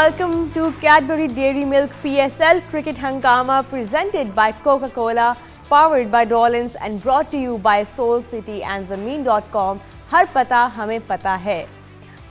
welcome to Cadbury Dairy Milk PSL Cricket Hangama presented by Coca-Cola, powered by Dolans and brought to you by Soul City and Zameen.com. Har pata hame pata hai.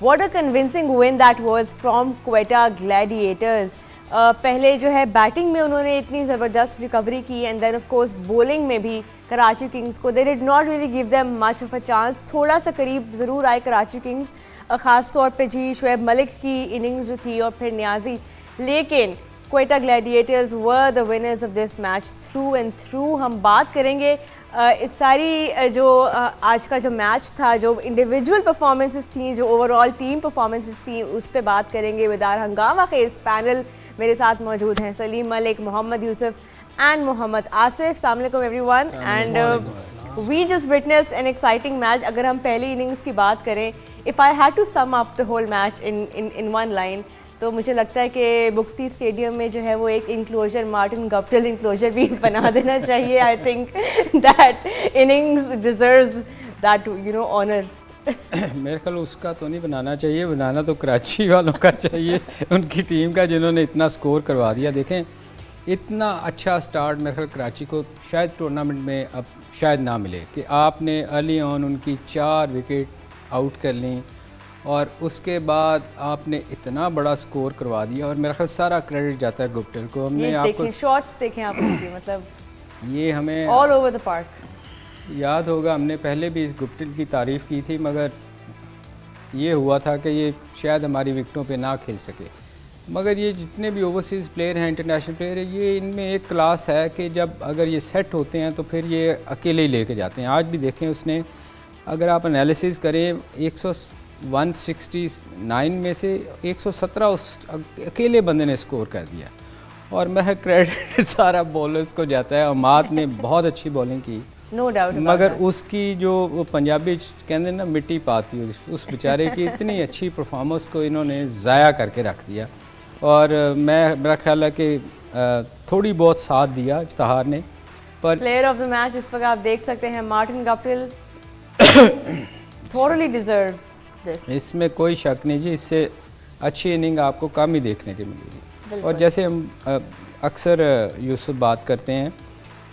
What a convincing win that was from Quetta Gladiators. पहले जो है batting में उन्होंने इतनी ज़बरदस्त recovery की and then of course bowling में भी कराची किंग्स को they did not really give them much of a chance. थोड़ा सा करीब ज़रूर आए कराची किंग्स, ख़ास तौर पे जी शुएब मलिक की इनिंग्स जो थी और फिर न्याजी, लेकिन Quetta Gladiators were the winners of this match through and through. हम बात करेंगे इस सारी जो आज का जो मैच था, जो इंडिविजुअल परफॉर्मेंसेस थी, जो ओवरऑल टीम परफॉर्मेंसेस थी, उस पर बात करेंगे. विदार हंगामा के इस पैनल मेरे साथ मौजूद हैं सलीम मलिक, मोहम्मद यूसुफ एंड मोहम्मद आसिफ. अस्सलाम वालेकुम everyone. And we just witness an exciting match. अगर हम पहली इनिंग्स की बात करें, if I had to sum up the whole match in one line, तो मुझे लगता है कि बुख्ती स्टेडियम में जो है वो एक इंक्लोजर, मार्टिन गप्टिल इंक्लोजर भी बना देना चाहिए. I think that innings deserves that honour. मेरे ख्याल उसका तो नहीं बनाना चाहिए, बनाना तो कराची वालों का चाहिए, उनकी टीम का, जिन्होंने इतना स्कोर करवा दिया. देखें, इतना अच्छा स्टार्ट मेरे ख्याल कराची को शायद टूर्नामेंट में अब शायद ना मिले कि आपने अर्ली ऑन उनकी 4 विकेट आउट कर ली और उसके बाद आपने इतना बड़ा स्कोर करवा दिया. और मेरा ख्याल सारा क्रेडिट जाता है गुप्टिल को. हमने आपको शॉट्स देखें आप उनके, मतलब ये हमें ऑल ओवर द पार्क याद होगा. हमने पहले भी इस गुप्टिल की तारीफ़ की थी, मगर ये हुआ था कि ये शायद हमारी विकेटों पे ना खेल सके. मगर ये जितने भी ओवरसीज़ प्लेयर हैं, इंटरनेशनल प्लेयर हैं, ये इनमें एक क्लास है कि जब अगर ये सेट होते हैं तो फिर ये अकेले ही लेके जाते हैं. आज भी देखें, उसने अगर आप एनालिसिस करें 169 में से 117 उस अकेले बंदे ने स्कोर कर दिया. और मैं क्रेडिट सारा बॉलर्स को जाता है. अमाद ने बहुत अच्छी बॉलिंग की, नो डाउट, मगर उसकी जो पंजाबी कहते हैं ना, मिट्टी पाती, उस बेचारे की इतनी अच्छी परफॉर्मेंस को इन्होंने ज़ाया करके रख दिया. और मेरा ख्याल है कि थोड़ी बहुत साथ दिया इफ्तिखार ने. पर प्लेयर ऑफ द मैच इस वक्त आप देख सकते हैं Martin Guptill thoroughly deserves this. इसमें कोई शक नहीं जी, इससे अच्छी इनिंग आपको कम ही देखने की मिलेगी. और जैसे हम अक्सर यूसुफ बात करते हैं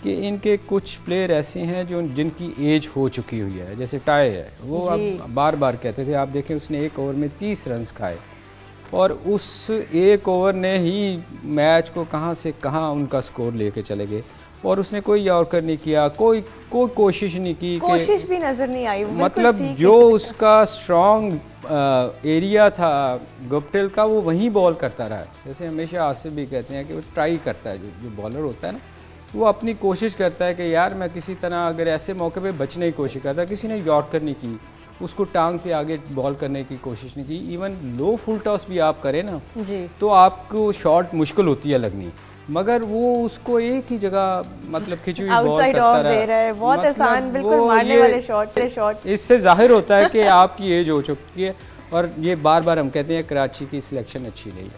कि इनके कुछ प्लेयर ऐसे हैं जो जिनकी एज हो चुकी हुई है, जैसे टाई है, वो अब बार बार कहते थे. आप देखें, उसने एक ओवर में 30 रन खाए और उस एक ओवर ने ही मैच को कहां से कहां उनका स्कोर लेके चले गए. और उसने कोई यॉर्कर नहीं किया, कोई कोशिश नहीं की, कोशिश भी नज़र नहीं आई. मतलब जो उसका स्ट्रॉन्ग एरिया था गुप्टिल का, वो वहीं बॉल करता रहा. जैसे हमेशा आसिफ भी कहते हैं कि वो ट्राई करता है, जो बॉलर होता है ना, वो अपनी कोशिश करता है कि यार मैं किसी तरह अगर ऐसे मौके पे बचने की कोशिश करता है. किसी ने यॉर्कर नहीं की, उसको टांग पे आगे बॉल करने की कोशिश नहीं की. इवन लो फुल टॉस भी आप करें ना जी, तो आपको शॉट मुश्किल होती है लगनी, मगर वो उसको एक ही जगह मतलब खिंची हुई बॉल करता रहा है. बहुत आसान, बिल्कुल मारने वाले शॉट. इससे जाहिर होता है कि आपकी एज हो चुकी है. और ये बार बार हम कहते हैं कराची की सिलेक्शन अच्छी नहीं है.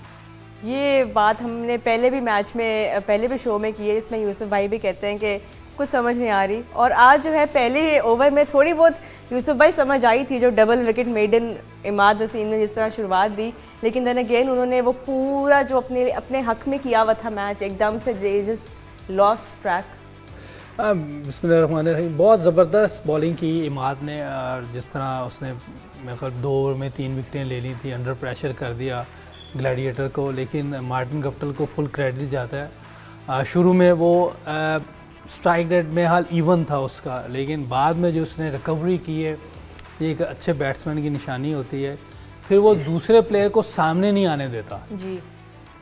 ये बात हमने पहले भी मैच में, पहले भी शो में की है, इसमें यूसुफ भाई भी कहते हैं कि कुछ समझ नहीं आ रही. और आज जो है पहले ओवर में थोड़ी बहुत यूसुफ भाई समझ आई थी, जो double wicket maiden Imad Wasim ने जिस तरह शुरुआत दी, लेकिन देन अगेन उन्होंने वो पूरा जो अपने हक में किया हुआ था मैच, एकदम से दे जस्ट लॉस्ट ट्रैक. बिस्मिल्लाहिर्रहमानिर्रहीम. बहुत ज़बरदस्त बॉलिंग की इमाद ने. जिस तरह उसने मेरे ख्याल 2 ओवर में 3 विकेटें ले ली थी, अंडर प्रेशर कर दिया ग्लैडिएटर को. लेकिन मार्टिन गप्टिल को फुल क्रेडिट जाता है. शुरू में वो स्ट्राइक रेट में हाल इवन था उसका, लेकिन बाद में जो उसने रिकवरी की है, ये एक अच्छे बैट्समैन की निशानी होती है. फिर वो दूसरे प्लेयर को सामने नहीं आने देता जी,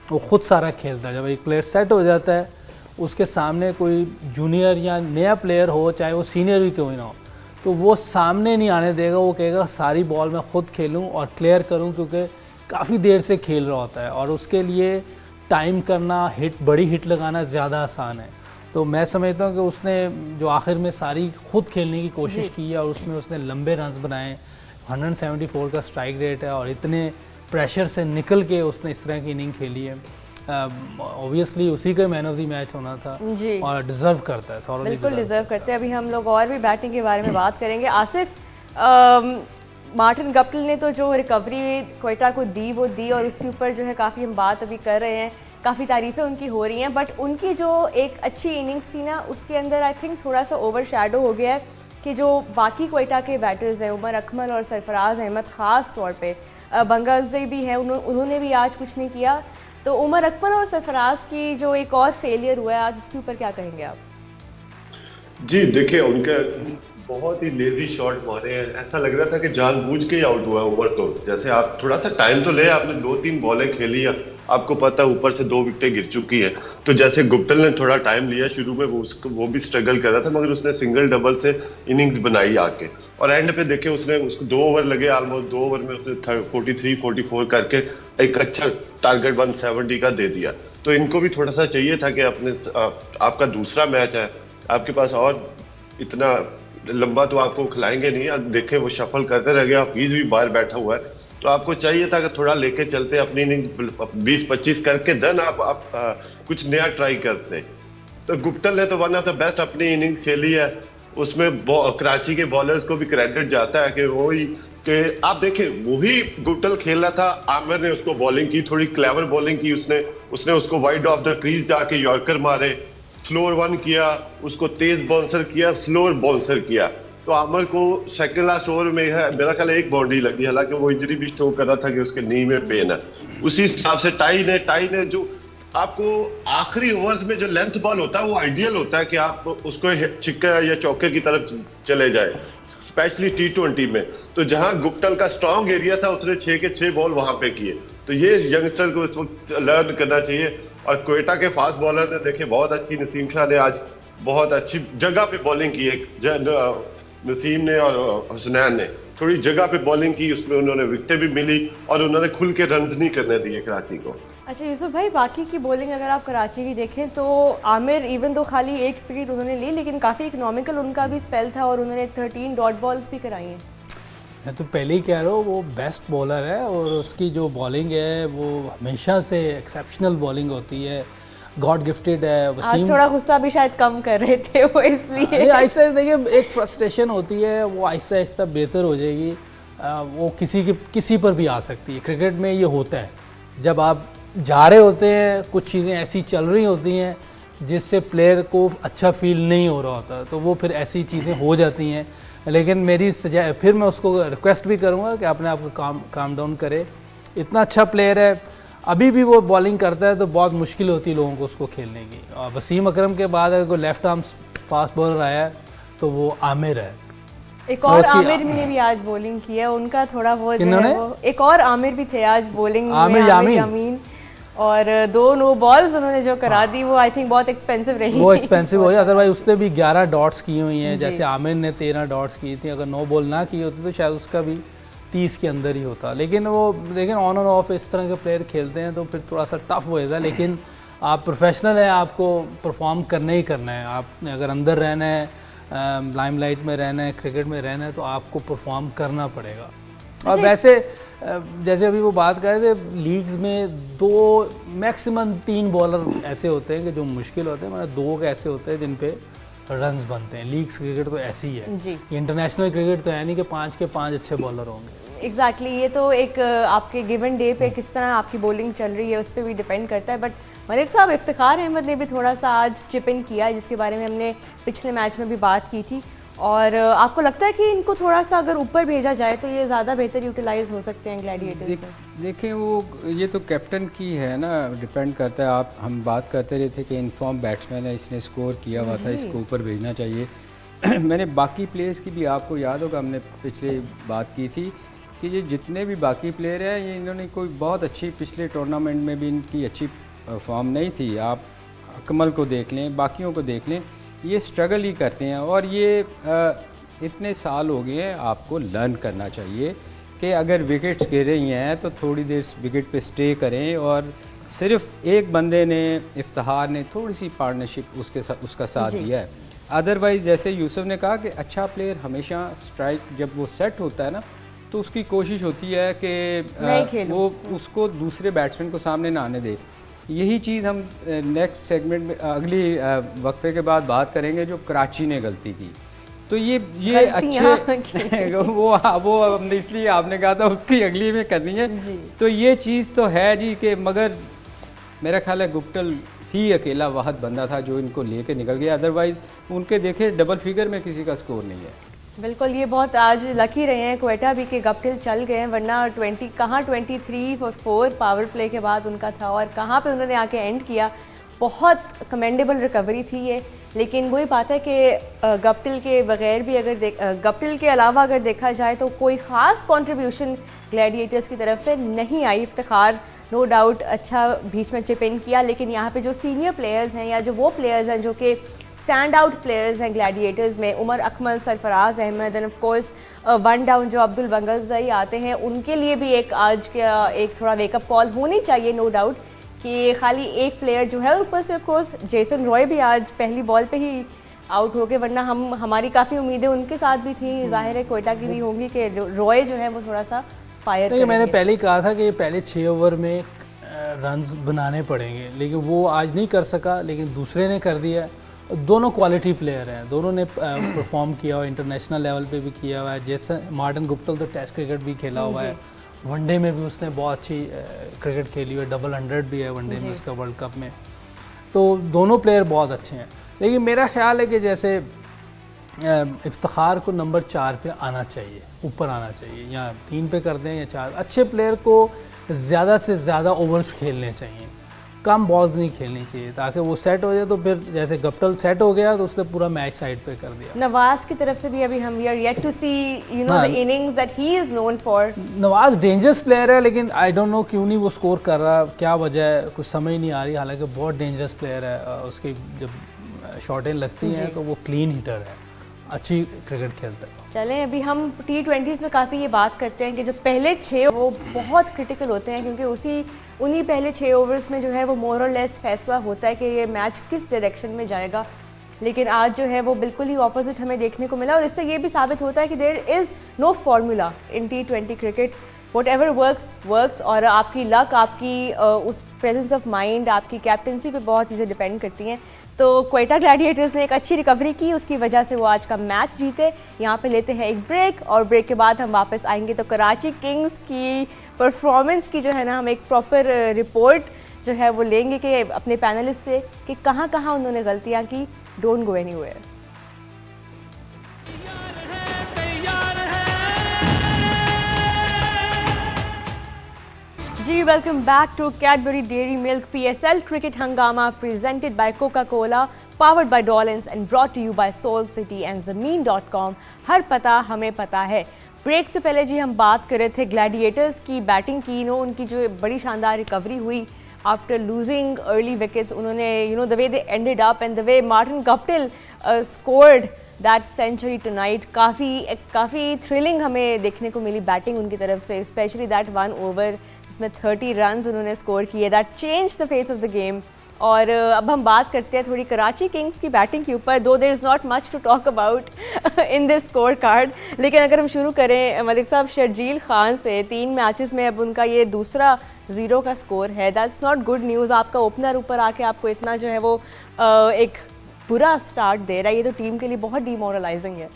वो खुद सारा खेलता है. जब एक प्लेयर सेट हो जाता है, उसके सामने कोई जूनियर या नया प्लेयर हो, चाहे वो सीनियर भी क्यों ना हो, तो वो सामने नहीं आने देगा. वो कहेगा सारी बॉल मैं खुद खेलूँ और क्लियर करूँ, क्योंकि काफ़ी देर से खेल रहा होता है और उसके लिए टाइम करना, बड़ी हिट लगाना ज़्यादा आसान है. तो मैं समझता हूँ कि उसने जो आखिर में सारी खुद खेलने की कोशिश की है और उसमें उसने लंबे रन्स बनाए. 174 का स्ट्राइक रेट है और इतने प्रेशर से निकल के उसने इस तरह की इनिंग खेली है. ऑब्वियसली उसी का मैन ऑफ द मैच होना था जी, और डिज़र्व करता है, बिल्कुल डिज़र्व करते हैं. अभी हम लोग और भी बैटिंग के बारे में बात करेंगे. आसिफ, मार्टिन गप्टिल ने तो जो रिकवरी क्वेटा को दी वो दी, और उसके ऊपर जो है काफ़ी हम बात अभी कर रहे हैं, काफ़ी तारीफ़ें उनकी हो रही हैं, बट उनकी जो एक अच्छी इनिंग्स थी ना उसके अंदर आई थिंक थोड़ा सा ओवर शैडो हो गया है कि जो बाकी क्वेटा के बैटर्स हैं, उमर अकमल और सरफराज अहमद ख़ास तौर पे, बंगाल से भी हैं, उन्होंने भी आज कुछ नहीं किया। तो उमर अकमल और सरफराज की जो एक और फेलियर हुआ है आज, उसके ऊपर क्या कहेंगे आप? जी देखिए, उनके बहुत ही लेजी शॉट मारे हैं, ऐसा लग रहा था कि जानबूझ के ही आउट हुआ उमर। तो जैसे आप थोड़ा सा टाइम तो ले, आपने 2-3 बॉलें खेली, आपको पता है ऊपर से 2 विकेटें गिर चुकी है। तो जैसे गुप्टिल ने थोड़ा टाइम लिया शुरू में, वो भी स्ट्रगल कर रहा था, मगर उसने सिंगल डबल से इनिंग्स बनाई आके, और एंड पे देखे उसको 2 ओवर लगे, ऑलमोस्ट 2 ओवर में उसने 43-44 करके एक अच्छा टारगेट 170 का दे दिया। तो इनको भी थोड़ा सा चाहिए था कि आपका दूसरा मैच है, आपके पास और इतना लंबा तो आपको खिलाएंगे नहीं। अब देखे वो शफल करते रह गया, हफीज भी बाहर बैठा हुआ है, तो आपको चाहिए था कि थोड़ा लेके चलते अपनी इनिंग 20-25 करके, देन आप कुछ नया ट्राई करते। तो गुप्टिल ने तो वन ऑफ द बेस्ट अपनी इनिंग खेली है, उसमें कराची के बॉलर्स को भी क्रेडिट जाता है कि वही कि आप देखें वही गुप्टिल खेल रहा था, आमिर ने उसको बॉलिंग की, थोड़ी क्लेवर बॉलिंग की उसने उसको वाइड ऑफ द क्रीज जाके यॉर्कर मारे, फ्लोर 1 किया, उसको तेज बाउंसर किया, फ्लोर बाउंसर किया। तो आमिर को सेकंड लास्ट ओवर में है मेरा ख्याल 1 बाउंड्री लगी, हालांकि वो इंजरी भी शो कर रहा था कि उसके नी में पेन है। उसी हिसाब से टाई ने जो आपको आखिरी ओवर्स में जो लेंथ बॉल होता है वो आइडियल होता है कि आप उसको छिक्का या चौके की तरफ चले जाए, स्पेशली T20 में। तो जहां गुप्टिल का स्ट्रांग एरिया था उसने 6 के 6 बॉल वहां पे किए। तो ये यंगस्टर को इस वक्त लर्न करना चाहिए। और क्वेटा के फास्ट बॉलर ने देखे बहुत अच्छी, नसीम शाह ने आज बहुत अच्छी जगह पे बॉलिंग की है, नसीम ने और हुसनैन ने थोड़ी जगह पे बॉलिंग की, उसमें उन्होंने विकेटें भी मिली और उन्होंने खुल के रन नहीं करने दिए कराची को। अच्छा यूसुफ भाई, बाकी की बॉलिंग अगर आप कराची की देखें तो आमिर इवन तो खाली 1 विकेट उन्होंने ली, लेकिन काफ़ी इकोनॉमिकल उनका भी स्पेल था और उन्होंने 13 डॉट बॉल्स भी कराई हैं। मैं तो पहले ही कह रहा हूँ वो बेस्ट बॉलर है, और उसकी जो बॉलिंग है वो हमेशा से एक्सेप्शनल बॉलिंग होती है, गॉड गिफ्टेड है। आज थोड़ा गुस्सा भी शायद कम कर रहे थे वो, इसलिए आहिस्ता देखिए एक फ्रस्ट्रेशन होती है, वो आहिस्ता आहिस्ता बेहतर हो जाएगी। वो किसी पर भी आ सकती है, क्रिकेट में ये होता है। जब आप जा रहे होते हैं, कुछ चीज़ें ऐसी चल रही होती हैं जिससे प्लेयर को अच्छा फील नहीं हो रहा होता, तो वो फिर ऐसी चीज़ें हो जाती हैं। लेकिन मेरी फिर मैं उसको रिक्वेस्ट भी करूँगा कि अपने आप को काम डाउन करे। इतना अच्छा प्लेयर है, अभी भी वो बॉलिंग करता है तो बहुत मुश्किल होती है लोगों को उसको खेलने की। और वसीम अकरम के बाद अगर कोई लेफ्ट आर्म फास्ट बॉलर आया है तो वो आमिर है। एक और आमिर ने भी आज बॉलिंग की है, उनका थोड़ा वो जो है वो, एक और आमिर भी थे आज बॉलिंग में, आमिर यामीन, और 2 नो बॉल्स उन्होंने जो करा दी वो आई थिंक बहुत एक्सपेंसिव रही। वो एक्सपेंसिव हो गया, अदरवाइज उसने भी 11 डॉट्स की हुई हैं, जैसे आमिर ने 13 डॉट्स की थी। अगर 9 बॉल ना की होती तो शायद उसका भी 30 के अंदर ही होता। लेकिन ऑन और ऑफ इस तरह के प्लेयर खेलते हैं तो फिर थोड़ा सा टफ हो जाता है। लेकिन आप प्रोफेशनल हैं, आपको परफॉर्म करना ही करना है। आपने अगर अंदर रहना है, लाइमलाइट में रहना है, क्रिकेट में रहना है, तो आपको परफॉर्म करना पड़ेगा। और वैसे जैसे अभी वो बात कर रहे थे, लीग्स में 2 मैक्सिमम 3 बॉलर ऐसे होते हैं कि जो मुश्किल होते हैं, मतलब 2 ऐसे होते हैं जिन पे रन्स बनते हैं। लीग्स क्रिकेट तो ऐसी ही है जी। इंटरनेशनल क्रिकेट तो है नहीं कि 5 के 5 अच्छे बॉलर होंगे। एग्जैक्टली ये तो एक आपके गिवन डे पे किस तरह आपकी बॉलिंग चल रही है उस पर भी डिपेंड करता है। बट मलिक साहब, इफ्तिखार अहमद ने भी थोड़ा सा आज चिप इन किया है, जिसके बारे में हमने पिछले मैच में भी बात की थी। और आपको लगता है कि इनको थोड़ा सा अगर ऊपर भेजा जाए तो ये ज़्यादा बेहतर यूटिलाइज हो सकते हैं ग्लैडिएटर्स में? देखें, वो ये तो कैप्टन की है ना, डिपेंड करता है। हम बात करते रहे थे कि इनफॉर्म बैट्समैन है, इसने स्कोर किया हुआ था, इसको ऊपर भेजना चाहिए। मैंने बाकी प्लेयर्स की भी, आपको याद होगा हमने पिछले बात की थी कि ये जितने भी बाकी प्लेयर हैं, ये इन्होंने कोई बहुत अच्छी, पिछले टूर्नामेंट में भी इनकी अच्छी फॉर्म नहीं थी। आप अकमल को देख लें, बाकियों को देख लें, ये स्ट्रगल ही करते हैं। और ये इतने साल हो गए हैं, आपको लर्न करना चाहिए कि अगर विकेट्स गिर रही हैं तो थोड़ी देर विकेट पे स्टे करें। और सिर्फ एक बंदे ने, इफ्तिखार ने थोड़ी सी पार्टनरशिप उसका साथ दिया है। अदरवाइज़ जैसे यूसुफ ने कहा कि अच्छा प्लेयर हमेशा स्ट्राइक जब वो सेट होता है ना, तो उसकी कोशिश होती है कि वो उसको दूसरे बैट्समैन को सामने ना आने दे। यही चीज़ हम नेक्स्ट सेगमेंट में, अगली वक्फे के बाद बात करेंगे, जो कराची ने गलती की। तो ये गलतियां अच्छे वो हमने इसलिए आपने कहा था उसकी अगली में करनी है। तो ये चीज़ तो है जी कि मगर मेरा ख्याल है गुप्टिल ही अकेला वाहद बंदा था जो इनको लेके निकल गया, अदरवाइज़ उनके देखे डबल फिगर में किसी का स्कोर नहीं है। बिल्कुल, ये बहुत आज लकी रहे हैं क्वेटा भी कि गप्टिल चल गए हैं, वरना 23 और 4 पावर प्ले के बाद उनका था और कहाँ पे उन्होंने आके एंड किया। बहुत कमेंडेबल रिकवरी थी ये, लेकिन वही बात है कि गप्टिल के बगैर भी अगर गप्टिल के अलावा अगर देखा जाए तो कोई ख़ास कंट्रीब्यूशन ग्लैडिएटर्स की तरफ से नहीं आई। इफ्तिखार नो डाउट अच्छा बीच में चिप इन किया, लेकिन यहाँ पे जो सीनियर प्लेयर्स हैं या जो वो प्लेयर्स हैं जो कि स्टैंड आउट प्लेयर्स हैं ग्लैडिएटर्स में, Umar Akmal, Sarfaraz Ahmed and of course one down जो अब्दुल बंगलज़ई आते हैं, उनके लिए भी एक आज का एक थोड़ा वेकअप कॉल होनी चाहिए नो डाउट कि खाली एक प्लेयर जो है ऊपर से ऑफ कोर्स जेसन रॉय भी आज पहली बॉल पे ही आउट हो गए, वरना हमारी काफ़ी उम्मीदें उनके साथ भी थी, जाहिर है क्वेटा की भी होंगी कि रॉय जो है वो थोड़ा सा फायर करेंगे। मैंने पहले ही कहा था कि ये पहले 6 ओवर में रन्स बनाने पड़ेंगे, लेकिन वो आज नहीं कर सका, लेकिन दूसरे ने कर दिया। दोनों क्वालिटी प्लेयर हैं, दोनों ने परफॉर्म किया हुआ, इंटरनेशनल लेवल पे भी किया हुआ है। जैसे मार्टिन गुप्टिल तो टेस्ट क्रिकेट भी खेला हुआ है, वनडे में भी उसने बहुत अच्छी क्रिकेट खेली हुई है, डबल 100 भी है वनडे में उसका वर्ल्ड कप में। तो दोनों प्लेयर बहुत अच्छे हैं, लेकिन मेरा ख्याल है कि जैसे इफ्तिखार को नंबर 4 पे आना चाहिए, ऊपर आना चाहिए, या 3 पे कर दें या 4। अच्छे प्लेयर को ज़्यादा से ज़्यादा ओवर्स खेलने चाहिए, कम बॉल्स नहीं खेलनी चाहिए, ताकि वो सेट हो जाए। तो फिर जैसे गप्टिल सेट हो गया तो उसने पूरा मैच साइड पे कर दिया। नवाज की तरफ से भी अभी हम we are yet to see you know the innings that he is known for. Nawaz dangerous player है, लेकिन आई डोंट नो क्यों नहीं वो स्कोर कर रहा, क्या वजह है, कुछ समझ नहीं आ रही। हालांकि बहुत डेंजरस प्लेयर है, उसकी जब शॉटें लगती हैं तो वो क्लीन हिटर है, अच्छी क्रिकेट खेलता है। चलें अभी हम T20s में काफ़ी ये बात करते हैं कि जो पहले 6 वो बहुत क्रिटिकल होते हैं, क्योंकि उन्हीं पहले 6 ओवर्स में जो है वो मोर और लेस फैसला होता है कि ये मैच किस डायरेक्शन में जाएगा। लेकिन आज जो है वो बिल्कुल ही ऑपोजिट हमें देखने को मिला, और इससे ये भी साबित होता है कि there is no formula in T20 cricket. Whatever works, और आपकी लक, आपकी उस प्रेजेंस ऑफ माइंड, आपकी कैप्टनसी पे बहुत चीज़ें डिपेंड करती हैं। तो क्वेटा ग्लैडिएटर्स ने एक अच्छी रिकवरी की, उसकी वजह से वो आज का मैच जीते। यहाँ पे लेते हैं एक ब्रेक, और ब्रेक के बाद हम वापस आएंगे तो कराची किंग्स की परफॉर्मेंस की जो है ना हम एक प्रॉपर रिपोर्ट जो है वो लेंगे कि अपने पैनलिस्ट से कि कहाँ कहाँ उन्होंने गलतियाँ की। Don't go anywhere. जी welcome back to Cadbury Dairy Milk PSL cricket हंगामा presented by Coca Cola, powered by Dawlance and brought to you by Soul City and ज़मीन.com। हर पता हमें पता है। ब्रेक से पहले जी हम बात कर रहे थे ग्लैडिएटर्स की बैटिंग की, उनकी जो बड़ी शानदार रिकवरी हुई आफ्टर लूजिंग अर्ली विकेट्स। उन्होंने the way they ended up and the way Martin Guptill scored that century tonight, काफ़ी थ्रिलिंग हमें देखने को मिली बैटिंग उनकी तरफ से, स्पेशली दैट 1 ओवर जिसमें 30 रन्स उन्होंने स्कोर किए, that change the face of the game. और अब हम बात करते हैं थोड़ी कराची किंग्स की बैटिंग के ऊपर, though there is not much to talk about in this score card. लेकिन अगर हम शुरू करें मलिक साहब शर्जील खान से, 3 मैचेस में अब उनका ये दूसरा 0 का स्कोर है। That's not good news. आपका ओपनर ऊपर आके आपको इतना जो है वो एक बुरा स्टार्ट दे रहा है, ये तो टीम के लिए बहुत डीमोरलाइजिंग है।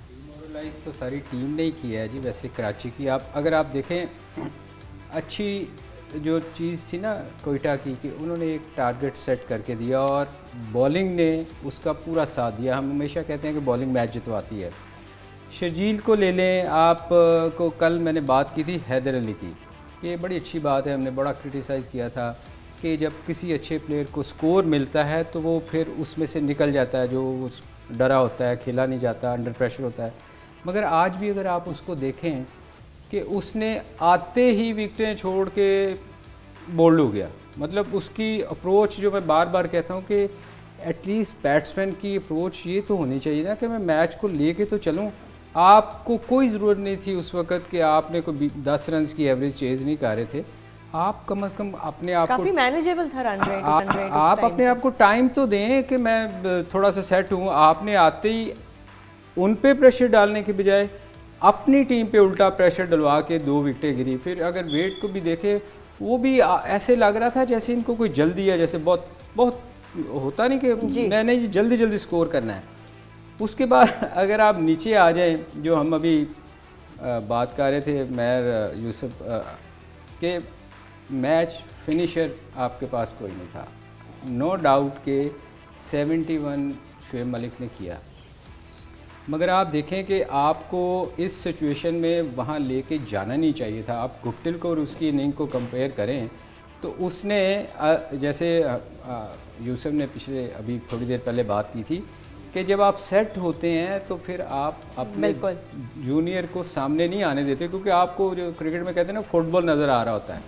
डीमोरलाइज तो सारी टीम ने ही किया है जी वैसे कराची की। आप अगर आप देखें अच्छी जो चीज़ थी ना कोयटा की कि उन्होंने एक टारगेट सेट करके दिया और बॉलिंग ने उसका पूरा साथ दिया। हम हमेशा कहते हैं कि बॉलिंग मैच जितवाती है। शर्जील को ले लें, आप को कल मैंने बात की थी हैदर अली की, ये बड़ी अच्छी बात है, हमने बड़ा क्रिटिसाइज़ किया था कि जब किसी अच्छे प्लेयर को स्कोर मिलता है तो वो फिर उसमें से निकल जाता है, जो उस डरा होता है, खेला नहीं जाता, अंडर प्रेशर होता है। मगर आज भी अगर आप उसको देखें कि उसने आते ही विकेटें छोड़ के बोल्ड हो गया। मतलब उसकी अप्रोच जो मैं बार बार कहता हूँ कि एटलीस्ट बैट्समैन की अप्रोच ये तो होनी चाहिए ना कि मैं मैच को लेके तो चलूँ। आपको कोई ज़रूरत नहीं थी उस वक़्त कि आपने कोई 10 रन की एवरेज चेज़ नहीं कर रहे थे। आप कम से कम अपने आप काफ़ी मैनेजेबल था रन रेट। आप अपने आप को टाइम तो दें कि मैं थोड़ा सा सेट हूँ। आपने आते ही उन पे प्रेशर डालने के बजाय अपनी टीम पे उल्टा प्रेशर डलवा के 2 विकेटें गिरी। फिर अगर वेट को भी देखे वो भी ऐसे लग रहा था जैसे इनको कोई जल्दी है, जैसे बहुत होता नहीं कि मैंने जल्दी स्कोर करना है। उसके बाद अगर आप नीचे आ जाएं, जो हम अभी बात कर रहे थे मैं यूसुफ के मैच फिनिशर आपके पास कोई नहीं था। नो डाउट के 71 शुएब मलिक ने किया, मगर आप देखें कि आपको इस सिचुएशन में वहाँ लेके जाना नहीं चाहिए था। आप गुप्टिल को और उसकी इनिंग को कंपेयर करें तो उसने जैसे यूसुफ ने पिछले अभी थोड़ी देर पहले बात की थी कि जब आप सेट होते हैं तो फिर आप अपने जूनियर को सामने नहीं आने देते, क्योंकि आपको जो क्रिकेट में कहते हैं ना फुटबॉल नज़र आ रहा होता है।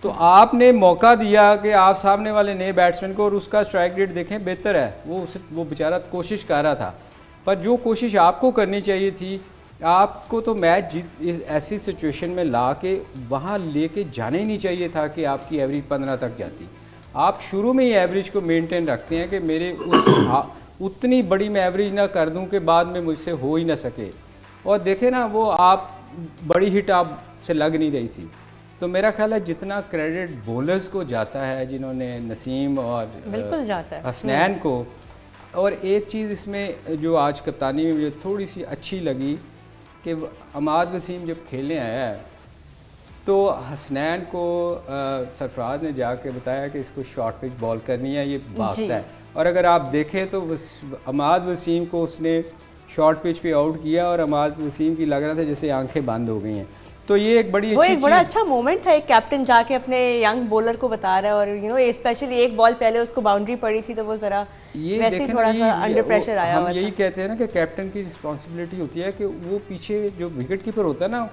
तो आपने मौका दिया कि आप सामने वाले नए बैट्समैन को, और उसका स्ट्राइक रेट देखें बेहतर है, वो बेचारा कोशिश कर रहा था, पर जो कोशिश आपको करनी चाहिए थी, आपको तो मैच ऐसी सिचुएशन में ला के वहाँ लेके जाना ही नहीं चाहिए था कि आपकी एवरेज 15 तक जाती। आप शुरू में ही एवरेज को मेंटेन रखते हैं कि मेरे उतनी बड़ी मैं एवरेज ना कर दूं कि बाद में मुझसे हो ही ना सके। और देखें ना, वो आप बड़ी हिट आप से लग नहीं रही थी। तो मेरा ख्याल है जितना क्रेडिट बॉलर्स को जाता है, जिन्होंने नसीम और बिल्कुल जाता है हसनैन को। और एक चीज़ इसमें जो आज कप्तानी में मुझे थोड़ी सी अच्छी लगी कि अमाद वसीम जब खेलने आया है तो हसनैन को सरफराज ने जाके बताया कि इसको शॉर्ट पिच बॉल करनी है, ये भागता है। और अगर आप देखें तो अमाद वसीम को उसने शॉर्ट पिच पे आउट किया और अमाद वसीम की लग रहा था जैसे आंखें बंद हो गई हैं। तो ये एक बड़ी वो एक बड़ा अच्छा मोमेंट था, एक कैप्टन जाके अपने यंग बॉलर को बता रहा है, और यू नो स्पेशली एक बॉल पहले उसको बाउंड्री पड़ी थी तो वो ज़रा वैसे थोड़ा सा अंडर प्रेशर आया हुआ था। हम यही कहते हैं ना कि कैप्टन की रिस्पॉन्सिबिलिटी होती है कि वो पीछे जो विकेट कीपर होता है ना,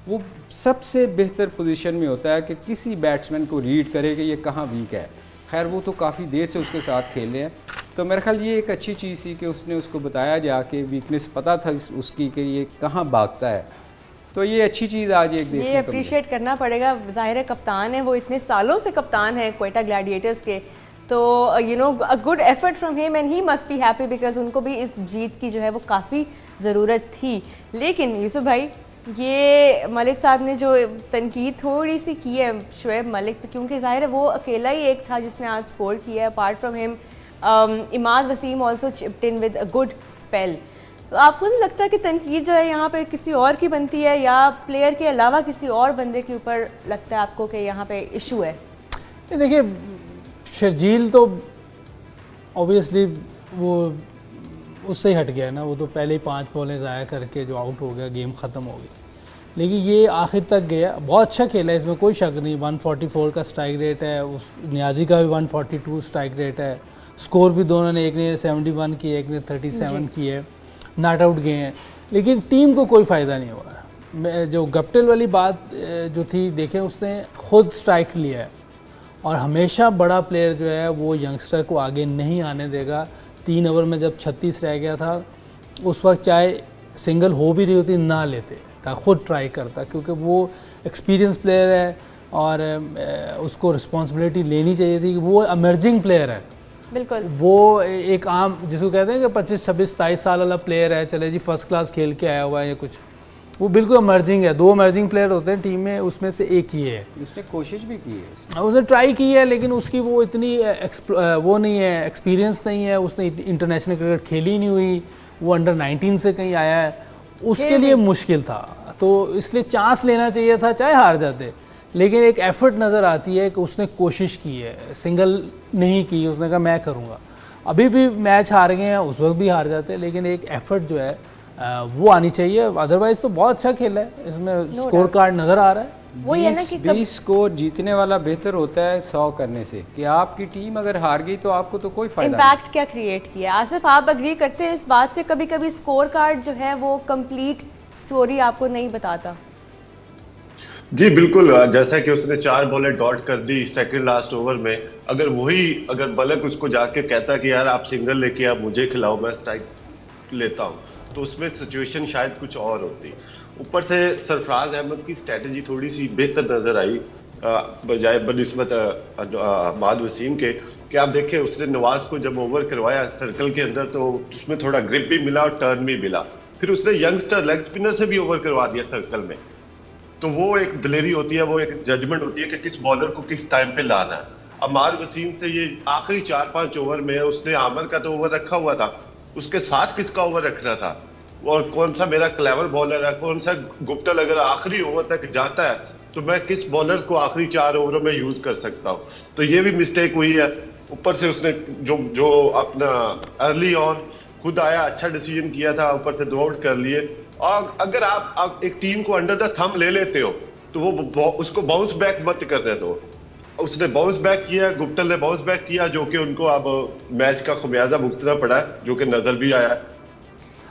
वो सबसे बेहतर पोजीशन में होता है कि किसी बैट्समैन को रीड करे कि ये कहाँ वीक है। खैर वो तो काफ़ी देर से उसके साथ खेल रहे हैं, तो मेरे ख्याल ये एक अच्छी चीज़ थी कि उसने उसको बताया जाके, वीकनेस पता था उसकी कि ये कहाँ भागता है। तो ये अच्छी चीज़ आज एक देखने ये अप्रिशिएट करना पड़ेगा। जाहिर है कप्तान है, वो इतने सालों से कप्तान है क्वेटा ग्लैडिएटर्स के, तो you know a good effort from him and he must be happy because उनको भी इस जीत की जो है वो काफ़ी ज़रूरत थी। लेकिन यूसुफ भाई, ये मलिक साहब ने जो तनकीद थोड़ी सी की है शुएब मलिक पे, क्योंकि ज़ाहिर है वो अकेला ही एक था जिसने आज स्कोर किया है। Apart from him Imad Wasim also chipped in with a good spell. तो आपको नहीं लगता कि तनकीद जो है यहाँ पे किसी और की बनती है, या प्लेयर के अलावा किसी और बंदे के ऊपर लगता है आपको कि यहाँ पे इशू है? देखिए, शर्जील तो ऑब्वियसली वो उससे ही हट गया ना, वो तो पहले ही 5 बॉलें ज़ाया करके जो आउट हो गया, गेम ख़त्म हो गई। लेकिन ये आखिर तक गया, बहुत अच्छा खेला है, इसमें कोई शक नहीं। 144 का स्ट्राइक रेट है, उस नियाजी का भी 142 स्ट्राइक रेट है। स्कोर भी दोनों ने, एक ने 71 की है, एक ने 37 की है, नॉट आउट गए हैं, लेकिन टीम को कोई फ़ायदा नहीं हुआ। जो गप्टिल वाली बात जो थी, देखें उसने खुद स्ट्राइक लिया है, और हमेशा बड़ा प्लेयर जो है वो यंगस्टर को आगे नहीं आने देगा। 3 ओवर में जब 36 रह गया था, उस वक्त चाहे सिंगल हो भी रही होती ना लेते, था खुद ट्राई करता, क्योंकि वो एक्सपीरियंस प्लेयर है और उसको रिस्पॉन्सिबिलिटी लेनी चाहिए थी कि वो इमर्जिंग प्लेयर है। बिल्कुल, वो एक आम जिसको कहते हैं कि 25, 26, 27 साल वाला प्लेयर है, चले जी फर्स्ट क्लास खेल के आया हुआ है या कुछ, वो बिल्कुल इमर्जिंग है। 2 इमर्जिंग प्लेयर होते हैं टीम में, उसमें से एक ही है। उसने कोशिश भी की है, उसने ट्राई की है, लेकिन उसकी वो इतनी वो नहीं है, एक्सपीरियंस नहीं है, उसने इंटरनेशनल क्रिकेट खेली नहीं हुई, वो अंडर 19 से कहीं आया है, उसके लिए मुश्किल था। तो इसलिए चांस लेना चाहिए था, चाहे हार जाते, लेकिन एक एफर्ट नज़र आती है कि उसने कोशिश की है, सिंगल नहीं की, उसने कहा मैं करूँगा। अभी भी मैच हार गए हैं, उस वक्त भी हार जाते, लेकिन एक एफर्ट जो है वो आनी चाहिए। अदरवाइज तो बहुत अच्छा खेला है, इसमें स्कोर कार्ड नज़र आ रहा है। वो ये ना कि 20 स्कोर जीतने वाला बेहतर होता है 100 करने से, कि आपकी टीम अगर हार गई तो आपको तो कोई फायदा नहीं। इम्पैक्ट क्या क्रिएट किया? आसिफ, आप अग्री करते हैं इस बात से? कभी कभी स्कोर कार्ड जो है वो कंप्लीट स्टोरी आपको नहीं बताता। जी बिल्कुल, जैसा कि उसने 4 बॉलें डॉट कर दी सेकंड लास्ट ओवर में, अगर मलिक उसको जाके कहता कि यार आप सिंगल लेके आप मुझे खिलाओ, मैं स्ट्राइक लेता हूँ, तो उसमें सिचुएशन शायद कुछ और होती। ऊपर से सरफराज अहमद की स्ट्रेटजी थोड़ी सी बेहतर नजर आई बजाय बनिस्बत अमाद वसीम के, कि आप देखें उसने नवाज को जब ओवर करवाया सर्कल के अंदर, तो उसमें थोड़ा ग्रिप भी मिला और टर्न भी मिला। फिर उसने यंगस्टर लेग स्पिनर से भी ओवर करवा दिया सर्कल में। तो वो एक दिलेरी होती है, वो एक जजमेंट होती है कि किस बॉलर को किस टाइम पे लाना है। अमाद वसीम से ये आखिरी 4-5 ओवर में उसने आमर का तो ओवर रखा हुआ था, उसके साथ किसका ओवर रखना था और कौन सा मेरा क्लेवर बॉलर है, कौन सा गुप्टल अगर आखिरी ओवर तक जाता है तो मैं किस बॉलर को आखिरी 4 ओवरों में यूज कर सकता हूँ। तो ये भी मिस्टेक हुई है। ऊपर से उसने जो अपना अर्ली ऑन खुद आया, अच्छा डिसीजन किया था, ऊपर से 2 आउट कर लिए। और अगर आप एक टीम को अंडर द थंब ले लेते हो तो वो उसको बाउंस बैक मत करने दो। उसने बाउंस बैक किया, गुप्टल ने बाउंस बैक किया, जो कि उनको अब मैच का खमियाजा भुगतना पड़ा है, जो कि नजर भी आया है।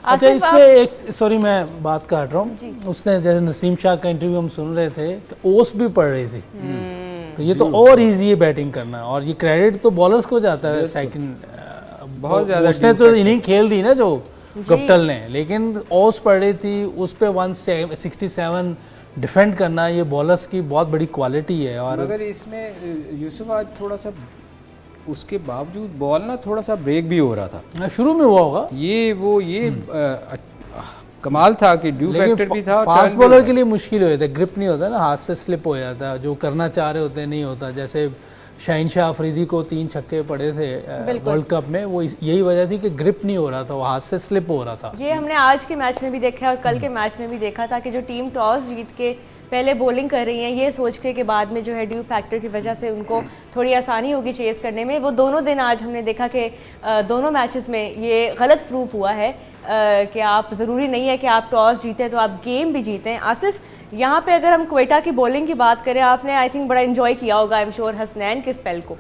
अच्छा, इसमें एक सॉरी मैं बात काट रहा हूँ, उसने जैसे नसीम शाह का इंटरव्यू हम सुन रहे थे कि ओस भी पड़ रही थी, तो ये तो और इजी है बैटिंग करना, और ये क्रेडिट तो बॉलर्स को जाता है सेकंड। बहुत ज्यादा उसने तो इनिंग खेल दी ना जो गुप्टल ने, लेकिन ओस पड़ रही थी, उस पे 167 डिफेंड करना ये बॉलर्स की बहुत बड़ी क्वालिटी है। और मगर इसमें यूसुफ आज थोड़ा सा उसके बावजूद बॉल ना थोड़ा सा ब्रेक भी हो रहा था, शुरू में हुआ होगा ये कमाल था कि ड्यू फैक्टर भी था। फास्ट बॉलर के लिए मुश्किल हो जाता है, ग्रिप नहीं होता ना, हाथ से स्लिप हो जाता है, जो करना चाह रहे होते नहीं होता। जैसे शाहीन शाह अफरीदी को 3 छक्के पड़े थे वर्ल्ड कप में, वो यही वजह थी कि ग्रिप नहीं हो रहा था, वो हाथ से स्लिप हो रहा था। ये हमने आज के मैच में भी देखा और कल के मैच में भी देखा था कि जो टीम टॉस जीत के पहले बॉलिंग कर रही है, ये सोच के बाद में जो है ड्यू फैक्टर की वजह से उनको थोड़ी आसानी होगी चेस करने में। वो दोनों दिन आज हमने देखा कि दोनों मैचेस में ये गलत प्रूफ हुआ है कि आप ज़रूरी नहीं है कि आप टॉस जीतें तो आप गेम भी जीतें। आसिफ, यहाँ पे अगर हम क्वेटा की बॉलिंग की बात करें, आपने आई थिंक बड़ा एंजॉय किया होगा आई एम श्योर हसनैन के स्पेल को।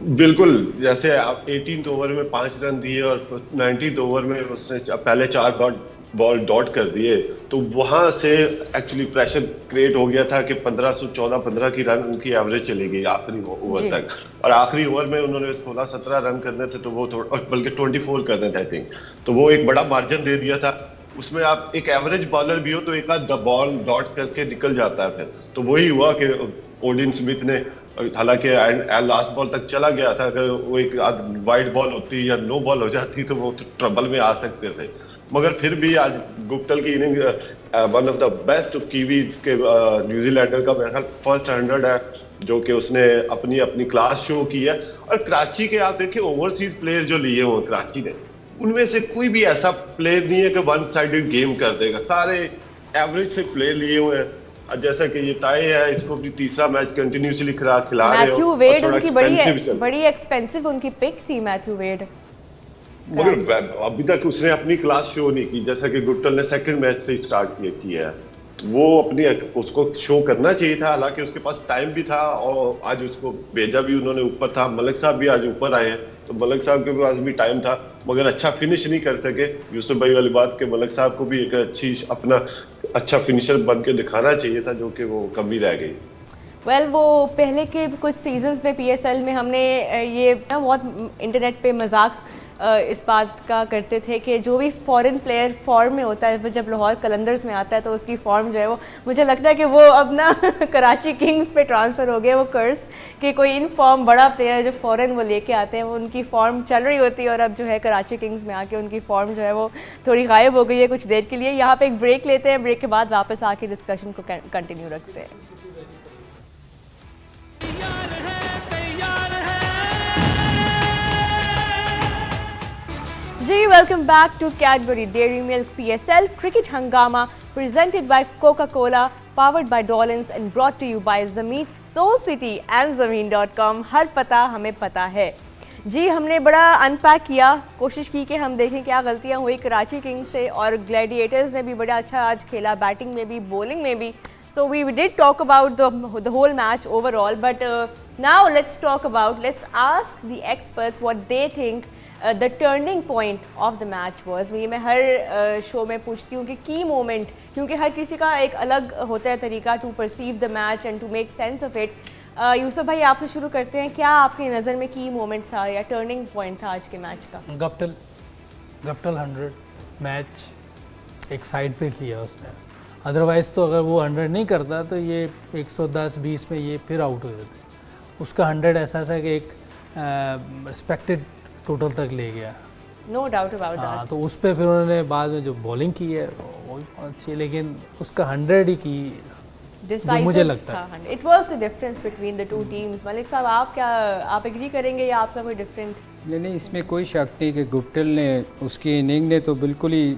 बिल्कुल, जैसे आप 18th ओवर में 5 रन दिए और 19th ओवर में उसने पहले 4 बॉल डॉट कर दिए, तो वहां से एक्चुअली प्रेशर क्रिएट हो गया था कि 1514-15 की रन उनकी एवरेज चली गई आखिरी ओवर तक। और आखिरी ओवर में उन्होंने 16-17 रन करने थे, तो वो बल्कि 24 करने थे आई थिंक, तो वो एक बड़ा मार्जिन दे दिया था। उसमें आप एक एवरेज बॉलर भी हो तो एक आध बॉल डॉट करके निकल जाता है फिर। तो वही हुआ कि ओडिन स्मिथ ने, हालांकि लास्ट बॉल तक चला गया था, अगर वो एक वाइड बॉल होती या नो बॉल हो जाती तो वो ट्रबल में आ सकते थे। मगर फिर भी आज गुप्टल की inning one of the best Kiwis के न्यूजीलैंडर का मेरा ख्याल फर्स्ट 100 है, जो कि उसने अपनी क्लास शो की है। और कराची के आप देखिए ओवरसीज प्लेयर जो लिए हुए कराची ने, उनमें से कोई भी ऐसा प्लेयर नहीं है कि वन साइडेड गेम कर देगा, सारे एवरेज से प्लेयर लिए हुए हैं। जैसा कि ये ताए है, इसको भी तीसरा मैच कंटिन्यूसली खिला रहे हो। मैथ्यू वेड उनकी बड़ी एक्सपेंसिव उनकी पिक थी मैथ्यू वेड, मगर अभी तक उसने अपनी क्लास शो नहीं की, जैसा कि गुप्टल ने सेकंड मैच से स्टार्ट किया है। तो वो उसको शो करना चाहिए था, हालांकि उसके पास टाइम भी था और आज उसको भेजा भी उन्होंने ऊपर था। मलिक साहब भी आज ऊपर आए हैं, तो मलिक साहब के पास भी टाइम था, मगर अच्छा फिनिश नहीं कर सके। यूसुफ भाई वाली बात के मलिक साहब को भी एक अच्छा फिनिशर बन के दिखाना चाहिए था, जो कि वो कमी रह गई। वेल वो पहले के कुछ सीजन्स में PSL में हमने ये ना बहुत इंटरनेट पे मजाक इस बात का करते थे कि जो भी फॉरेन प्लेयर फॉर्म में होता है, वो जब लाहौर कलंदर्स में आता है तो उसकी फॉर्म जो है वो, मुझे लगता है कि वो अब ना कराची किंग्स पे ट्रांसफ़र हो गया वो कर्स, कि कोई इन फॉर्म बड़ा प्लेयर जो फॉरेन वो लेके आते हैं, वो उनकी फॉर्म चल रही होती है और अब जो है कराची किंग्स में आके उनकी फॉर्म जो है वो थोड़ी गायब हो गई है कुछ देर के लिए। यहाँ पे एक ब्रेक लेते हैं, ब्रेक के बाद वापस आके डिस्कशन को कंटिन्यू रखते हैं। जी welcome back to Cadbury Dairy Milk PSL cricket हंगामा presented by Coca-Cola, powered by Dolans and brought to you by Zameen, Soul City and Zameen.com। हर पता हमें पता है। जी हमने बड़ा अनपैक किया, कोशिश की कि हम देखें क्या गलतियां हुई कराची किंग्स से, और ग्लैडिएटर्स ने भी बड़ा अच्छा आज खेला, बैटिंग में भी बॉलिंग में भी। So we did talk about the whole match overall, but now let's ask the experts what they think the turning point of the match was। ये मैं हर शो में पूछती हूँ कि की मोमेंट, क्योंकि हर किसी का एक अलग होता है तरीका to perceive the match and to make sense of it. Yusuf भाई आपसे शुरू करते हैं, क्या आपकी नज़र में की मोमेंट था या टर्निंग पॉइंट था आज के मैच का? गुप्टल 100 मैच एक साइड पे किया उसने, अदरवाइज़ तो अगर वो 100 नहीं करता तो ये 110-20 में ये फिर आउट हो जाते। उसका 100 ऐसा था कि एक रिस्पेक्टेड टोटल तक ले गया, नो डाउट अबाउट दैट। हाँ, तो उस पर फिर उन्होंने बाद में जो बॉलिंग की है वो बहुत अच्छी है, लेकिन उसका 100 ही की मुझे लगता था। It was the difference between the two teams. Malik साहब, आप एग्री करेंगे या आपका कोई डिफरेंट? नहीं, इसमें कोई शक नहीं कि गुप्टिल ने, उसकी इनिंग ने तो बिल्कुल ही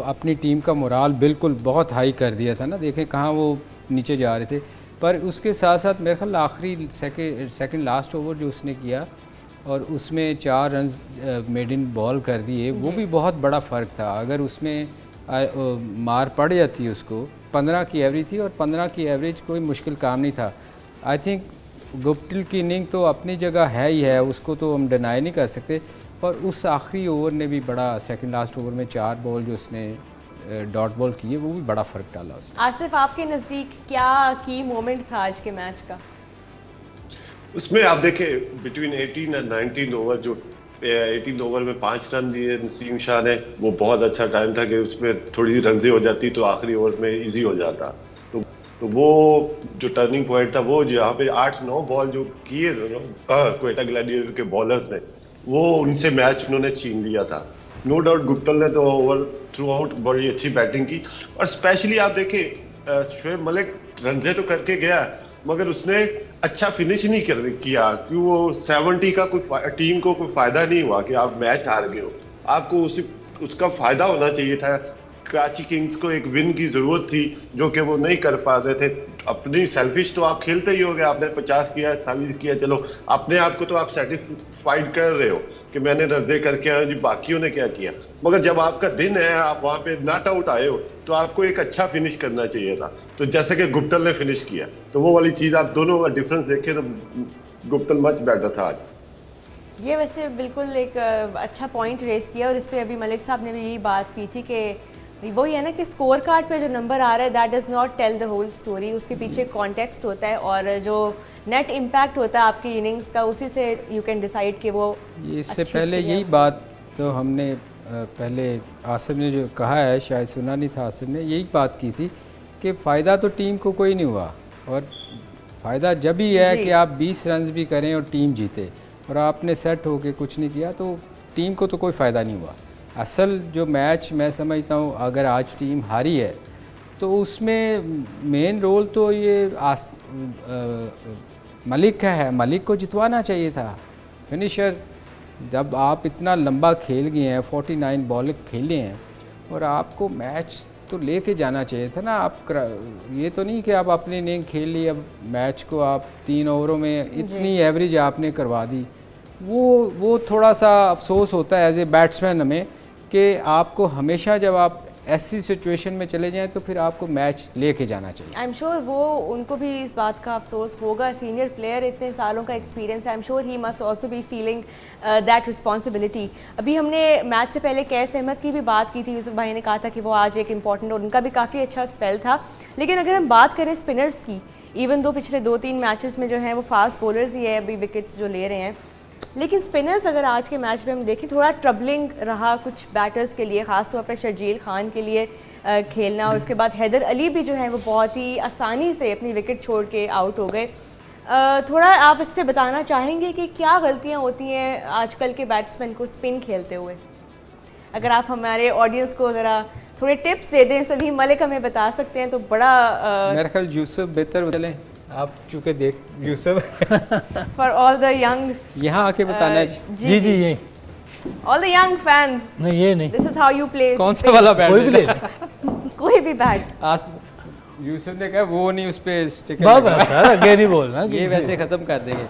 अपनी टीम का मोराल बिल्कुल बहुत हाई कर दिया था ना। देखें कहाँ वो नीचे जा रहे थे, पर उसके साथ साथ मेरे ख्याल आखिरी सेकंड लास्ट ओवर जो उसने किया और उसमें 4 रन्स मेड इन बॉल कर दिए, वो भी बहुत बड़ा फ़र्क था। अगर उसमें मार पड़ जाती उसको, 15 की एवरेज थी और 15 की एवरेज कोई मुश्किल काम नहीं था। आई थिंक गुप्टिल की इनिंग तो अपनी जगह है ही है, उसको तो हम डिनाई नहीं कर सकते, पर उस आखिरी ओवर ने भी बड़ा, सेकंड लास्ट ओवर में 4 बॉल जो उसने डॉट बॉल किए, वो भी बड़ा फ़र्क डाला उसने। आसिफ, आपके नज़दीक क्या की मोमेंट था आज के मैच का? उसमें आप देखें बिटवीन 18 और 19 ओवर, जो 18 ओवर में 5 रन दिए नसीम शाह ने, वो बहुत अच्छा टाइम था कि उसमें थोड़ी सी रनजी हो जाती तो आखिरी ओवर में इजी हो जाता। तो वो जो टर्निंग पॉइंट था, वो जहाँ पे 8-9 बॉल जो किए क्वेटा ग्लैडिएटर के बॉलर्स ने, वो उनसे मैच उन्होंने छीन लिया था। नो डाउट गुप्टिल ने तो ओवर थ्रू आउट बड़ी अच्छी बैटिंग की, और स्पेशली आप देखें शोएब मलिक रनजे तो करके गया, मगर उसने अच्छा फिनिश नहीं किया, क्यों वो 70 का कोई टीम को कोई फायदा नहीं हुआ कि आप मैच हार गए हो। आपको उसका फायदा होना चाहिए था। कराची किंग्स को एक विन की जरूरत थी, जो कि वो नहीं कर पा रहे थे। अपनी सेल्फिश तो आप खेलते ही हो गए, आपने 50 किया, 40 किया, चलो अपने आप को तो आप सेटिस्फाइड कर रहे हो कि मैंने रजे करके आया जी, बाकियों ने क्या किया। मगर जब आपका दिन है, आप वहां पे नॉट आउट आए हो, तो आपको एक अच्छा फिनिश करना चाहिए था। तो जैसे कि गुप्टिल ने फिनिश किया, तो वो वाली चीज आप दोनों का डिफरेंस देखें तो गुप्टिल मच बेटर था आज। ये वैसे बिल्कुल एक अच्छा पॉइंट रेस किया, और इस पर अभी मलिक साहब ने भी यही बात की थी कि वही है ना कि स्कोर कार्ड पे जो नंबर आ रहा है, that does not tell the whole story. उसके पीछे कॉन्टेक्स्ट होता है, और जो नेट इम्पैक्ट होता है आपकी इनिंग्स का, उसी से यू कैन डिसाइड कि वो इससे पहले यही बात तो हमने पहले आसिफ ने जो कहा है, शायद सुना नहीं था, आसिफ ने यही बात की थी कि फ़ायदा तो टीम को कोई नहीं हुआ, और फ़ायदा जब ही है कि आप 20 रन भी करें और टीम जीते, और आपने सेट होके कुछ नहीं किया तो टीम को तो कोई फ़ायदा नहीं हुआ। असल जो मैच मैं समझता हूँ, अगर आज टीम हारी है तो उसमें मेन रोल तो ये मलिक का है। मलिक को जितवाना चाहिए था, फिनिशर। जब आप इतना लंबा खेल गए हैं, 49 बॉल खेले हैं, और आपको मैच तो लेके जाना चाहिए था ना। आप ये तो नहीं कि आप अपनी इनिंग खेल ली, अब मैच को आप 3 ओवरों में इतनी एवरेज आपने करवा दी। वो थोड़ा सा अफसोस होता है एज ए बैट्समैन हमें, कि आपको हमेशा जब आप ऐसी सिचुएशन में चले जाएं तो फिर आपको मैच लेके जाना चाहिए। आई एम श्योर वो उनको भी इस बात का अफसोस होगा। सीनियर प्लेयर, इतने सालों का experience, I am sure he must also be feeling that responsibility. अभी हमने मैच से पहले कैस अहमद की भी बात की थी। यूसुफ भाई ने कहा था कि वो आज एक इम्पॉर्टेंट, और उनका भी काफ़ी अच्छा स्पेल था। लेकिन अगर हम बात करें स्पिनर्स की, इवन दो पिछले 2-3 मैचेस में जो हैं वो फास्ट बॉलर्स ही है अभी विकेट्स जो ले रहे हैं, लेकिन स्पिनर्स अगर आज के मैच में हम देखें, थोड़ा ट्रबलिंग रहा कुछ बैटर्स के लिए, ख़ासतौर पर शर्जील खान के लिए खेलना। और उसके बाद हैदर अली भी जो है वो बहुत ही आसानी से अपनी विकेट छोड़ के आउट हो गए। थोड़ा आप इस पर बताना चाहेंगे कि क्या गलतियां होती हैं आजकल के बैट्समैन को स्पिन खेलते हुए? अगर आप हमारे ऑडियंस को ज़रा थोड़े टिप्स दे दें। सलीम मलिक हमें बता सकते हैं तो बड़ा मेरे ख्याल यूसुफ बेहतर चलें, आप चूँकि देख Yusuf for all the young, यहाँ आके बताना है। जी ये ऑल द यंग फैंस, नहीं ये नहीं, this is how you play. कौन सा वाला बैट? कोई भी ले कोई भी बैट। आज यूसुफ ने कहा वो नहीं, उस पर स्टिकर बाबा सर आगे नहीं बोलना, ये वैसे ख़त्म कर देंगे।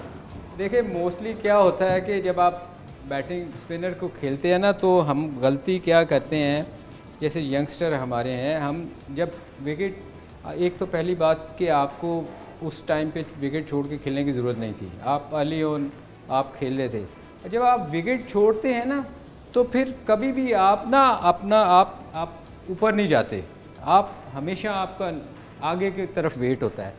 देखिए मोस्टली क्या होता है कि जब आप बैटिंग स्पिनर को खेलते हैं ना, तो हम गलती क्या करते हैं, जैसे यंगस्टर हमारे हैं, हम जब विकेट, एक तो पहली बात कि आपको उस टाइम पे विकेट छोड़ के खेलने की ज़रूरत नहीं थी, आप अर्ली ऑन आप खेल रहे थे। जब आप विकेट छोड़ते हैं ना, तो फिर कभी भी आप ना अपना आप ऊपर नहीं जाते, आप हमेशा आपका आगे की तरफ वेट होता है।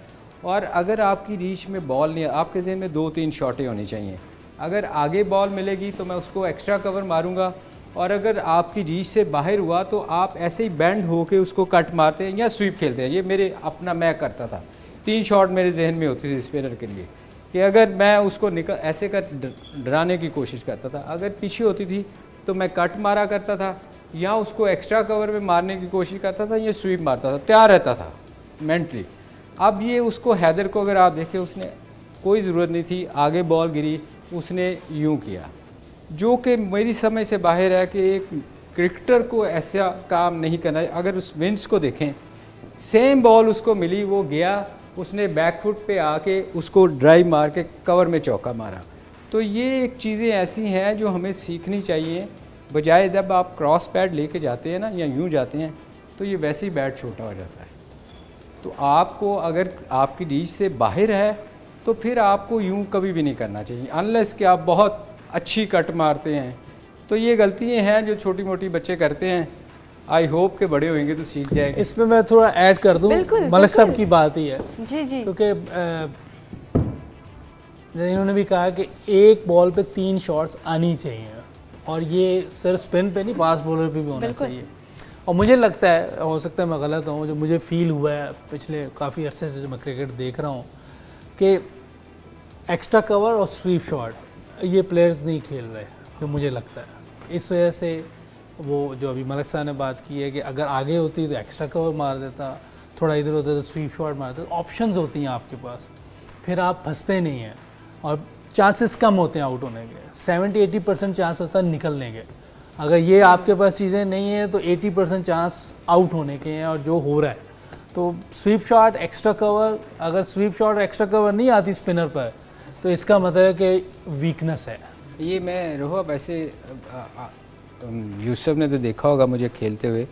और अगर आपकी रीच में बॉल नहीं है, आपके ज़हन में 2-3 शॉटें होनी चाहिए। अगर आगे बॉल मिलेगी तो मैं उसको एक्स्ट्रा कवर मारूंगा, और अगर आपकी रीच से बाहर हुआ तो आप ऐसे ही बैंड होके उसको कट मारते हैं या स्वीप खेलते हैं। ये मेरे अपना मैं करता था, 3 शॉट मेरे जहन में होती थी स्पिनर के लिए, कि अगर मैं उसको ऐसे कर डराने की कोशिश करता था, अगर पीछे होती थी तो मैं कट मारा करता था, या उसको एक्स्ट्रा कवर में मारने की कोशिश करता था, या स्वीप मारता था, तैयार रहता था मेंटली। अब ये उसको हैदर को अगर आप देखें, उसने कोई ज़रूरत नहीं थी, आगे बॉल गिरी, उसने यूं किया, जो कि मेरी समझ से बाहर है कि एक क्रिकेटर को ऐसा काम नहीं करना है। अगर उस विंस को देखें, सेम बॉल उसको मिली, वो गया, उसने बैकफुट पे आके उसको ड्राइव मार के कवर में चौका मारा। तो ये एक चीज़ें ऐसी हैं जो हमें सीखनी चाहिए, बजाय जब आप क्रॉस पैड लेके जाते हैं ना या यूं जाते हैं तो ये वैसे ही बैट छोटा हो जाता है। तो आपको अगर आपकी रीच से बाहर है तो फिर आपको यूं कभी भी नहीं करना चाहिए, अनलेस कि आप बहुत अच्छी कट मारते हैं। तो ये गलतियाँ हैं जो छोटी मोटी बच्चे करते हैं। आई होप के बड़े होंगे तो सीख जाएंगे। इसमें मैं थोड़ा ऐड कर दूं, बिल्कुल, मलिक साहब बिल्कुल। की बात ही है, जी जी क्योंकि इन्होंने भी कहा कि एक बॉल पे 3 शॉट्स आनी चाहिए, और ये सिर्फ स्पिन पे नहीं, फास्ट बॉलर पे भी होना बिल्कुल। चाहिए। और मुझे लगता है, हो सकता है मैं गलत हूँ, जो मुझे फील हुआ है पिछले काफ़ी अरसे से जो मैं क्रिकेट देख रहा हूँ, कि एक्स्ट्रा कवर और स्वीप शॉट ये प्लेयर्स नहीं खेल रहे, जो मुझे लगता है। इस वजह से वो जो अभी मलिक साहब ने बात की है कि अगर आगे होती तो एक्स्ट्रा कवर मार देता, थोड़ा इधर उधर तो स्वीप शॉट मार देता। ऑप्शंस होती हैं आपके पास, फिर आप फंसते नहीं हैं और चांसेस कम होते हैं आउट होने के। 70-80% चांस होता है निकलने के। अगर ये आपके पास चीज़ें नहीं हैं तो 80% चांस आउट होने के हैं, और जो हो रहा है। तो स्वीप शॉट, एक्स्ट्रा कवर, अगर स्वीप शॉट एक्स्ट्रा कवर नहीं आती स्पिनर पर तो इसका मतलब है कि वीकनेस है। ये मैं रोहा वैसे यूसुफ ने तो देखा होगा मुझे खेलते हुए,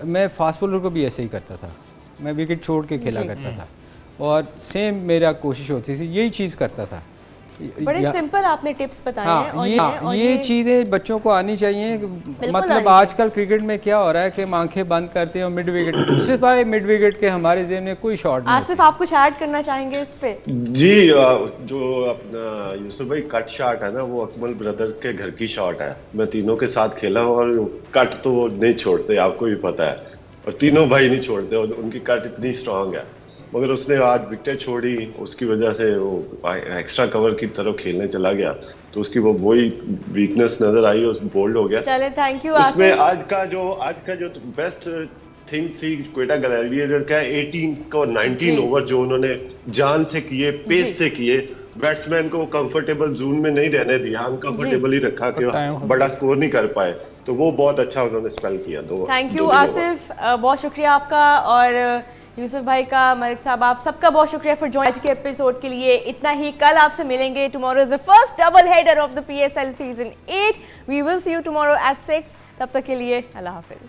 मैं फास्ट बॉलर को भी ऐसे ही करता था, मैं विकेट छोड़ के खेला करता था, और सेम मेरा कोशिश होती थी, यही चीज़ करता था। बड़े सिंपल आपने टिप्स बताए हैं। हाँ, ये चीज़ें बच्चों को आनी चाहिए। मतलब आजकल क्रिकेट में क्या हो रहा है कि हम आंखें बंद करते हैं और मिड विकेट, सिर्फ मिड विकेट के हमारे ज़हन में कोई शॉट नहीं। आसिफ, आप कुछ ऐड करना चाहेंगे इस पे? जी, जो अपना यूसुफ भाई कट शॉट है ना, वो अकमल ब्रदर्स के घर की शॉट है। मैं तीनों के साथ खेला हूँ और कट तो वो नहीं छोड़ते, आपको भी पता है, और तीनों भाई नहीं छोड़ते, और उनकी कट इतनी स्ट्रांग है। मगर उसने आज विकेट छोड़ी, उसकी वजह से वो एक्स्ट्रा कवर की तरफ खेलने चला गया, तो उसकी वो वही वीकनेस नजर आई और बोल्ड हो गया। चले, थैंक यू उसमें आसिफ। आज का जो बेस्ट थिंग थी क्वेटा ग्लैडिएटर का 18 को 19 ओवर जो उन्होंने जान से किए, पेस से किए, बैट्समैन को कंफर्टेबल जोन में नहीं रहने दिया, अनकंफर्टेबल ही रखा कि बड़ा स्कोर नहीं कर पाए, तो वो बहुत अच्छा उन्होंने स्पेल किया। थैंक यू आसिफ, बहुत शुक्रिया आपका, और यूसुफ भाई का, मलिक साहब, आप सबका बहुत शुक्रिया फॉर जॉइन आज के एपिसोड के लिए। इतना ही, कल आपसे मिलेंगे। Tomorrow is the first double header of the PSL season 8। We will see you tomorrow at 6। तब तक के लिए अल्लाह हाफिज।